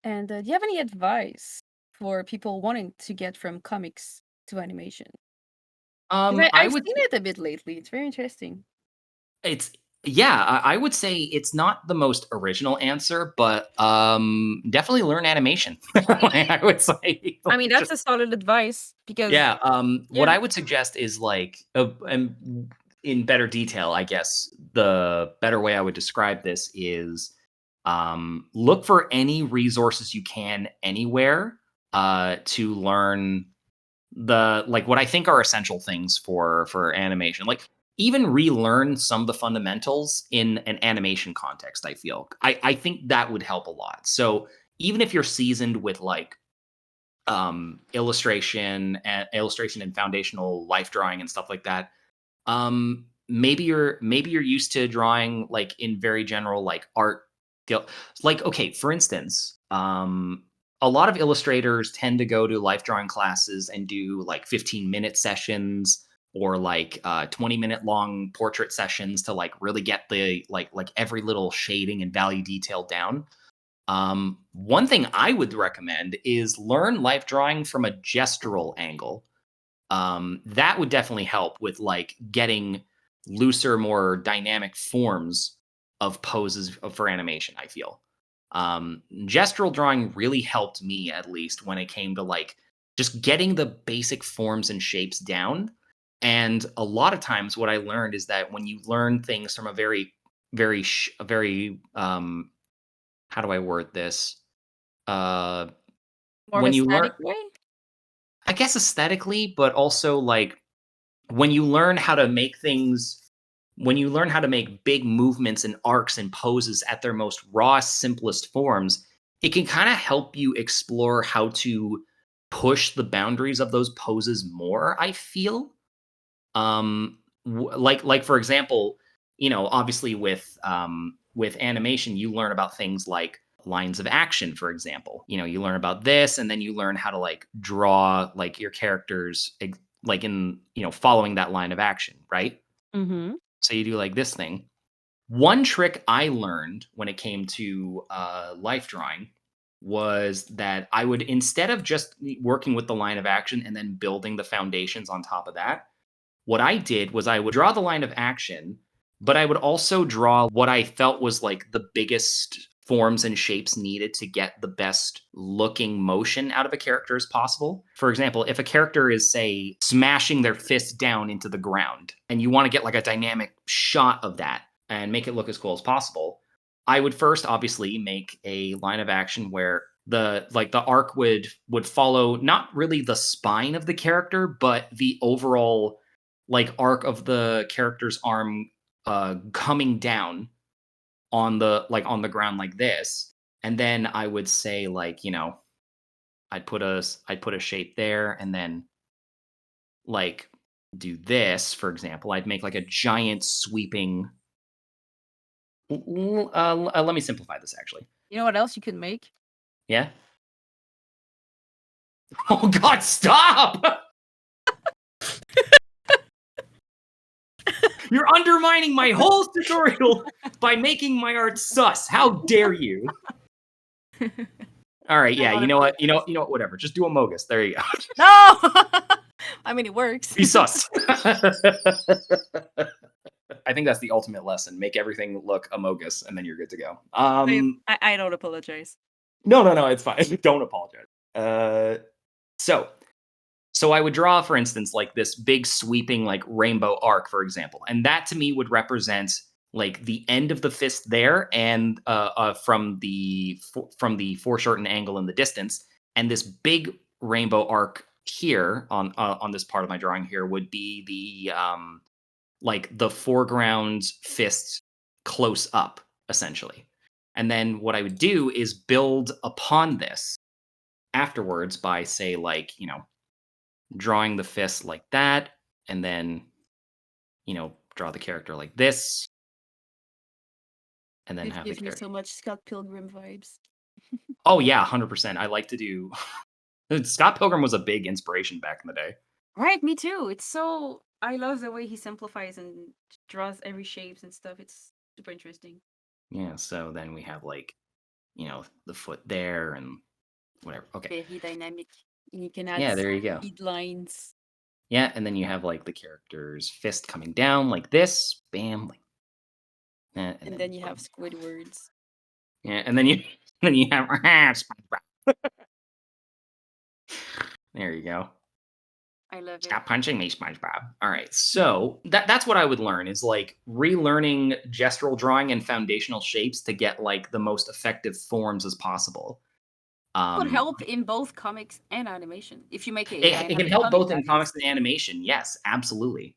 And do you have any advice for people wanting to get from comics to animation? 'Cause I I've would seen it a bit lately. It's very interesting. it's yeah, I would say it's not the most original answer, but, definitely learn animation. I would say, I mean, like, that's just a solid advice because yeah, what yeah. I would suggest is, like, and in better detail, I guess, the better way I would describe this is, look for any resources you can anywhere, to learn what I think are essential things for animation. Like even relearn some of the fundamentals in an animation context, I feel. I think that would help a lot. So even if you're seasoned with like illustration and foundational life drawing and stuff like that, maybe you're used to drawing like in very general like art like okay, for instance, a lot of illustrators tend to go to life drawing classes and do like 15-minute sessions or like 20-minute long portrait sessions to like really get the like every little shading and value detail down. One thing I would recommend is learn life drawing from a gestural angle. That would definitely help with like getting looser, more dynamic forms of poses for animation, I feel. Gestural drawing really helped me at least when it came to like just getting the basic forms and shapes down. And a lot of times what I learned is that when you learn things from a very how do I word this? Uh More of when a you learn static way? I guess aesthetically, but also like when you learn how to make things when you learn how to make big movements and arcs and poses at their most raw simplest forms, it can kind of help you explore how to push the boundaries of those poses more, I feel. Like for example, obviously with animation you learn about things like lines of action, for example. You learn about this and then you learn how to like draw like your characters like in following that line of action, right? Mhm. So you do like this thing. One trick I learned when it came to life drawing was that I would, instead of just working with the line of action and then building the foundations on top of that, what I did was I would draw the line of action, but I would also draw what I felt was like the biggest forms and shapes needed to get the best looking motion out of a character as possible. For example, if a character is, say, smashing their fist down into the ground and you want to get like a dynamic shot of that and make it look as cool as possible, I would first obviously make a line of action where the arc would follow not really the spine of the character, but the overall like arc of the character's arm coming down on the ground like this. And then I would say like, I'd put a shape there and then like do this, for example. I'd make like a giant sweeping let me simplify this actually. You know what else you could make? Yeah. Oh god, stop! You're undermining my whole tutorial by making my art sus. How dare you? All right, A yeah, lot you of know what? filters. Whatever. Just do a Mogus. There you go. No! I mean, it works. Be sus. I think that's the ultimate lesson. Make everything look a Mogus, and then you're good to go. I don't apologize. No, it's fine. Don't apologize. Uh, so So I would draw, for instance, like this big sweeping like rainbow arc, for example, and that to me would represent like the end of the fist there, and from the foreshortened angle in the distance, and this big rainbow arc here on this part of my drawing here would be the foreground fist close up essentially, and then what I would do is build upon this afterwards by say like drawing the fist like that, and then, draw the character like this, and then It have the gives me character. so much Scott Pilgrim vibes. Oh yeah, 100%. I like to do. Scott Pilgrim was a big inspiration back in the day. Right, me too. It's so I love the way he simplifies and draws every shapes and stuff. It's super interesting. Yeah. So then we have like the foot there and whatever. Okay. Very dynamic. And you can add Yeah, there you go. speed lines, Yeah, and then you have like the character's fist coming down like this, bam, like that, and and then then you have boom. Squidwards. Yeah, and then you then you have SpongeBob. There you go. I love it. Stop punching me, SpongeBob. All right. So that's what I would learn is like relearning gestural drawing and foundational shapes to get like the most effective forms as possible. Would Um, help in both comics and animation. If you make a it can dynamic help comic, both that in is. comics and animation. Yes, absolutely.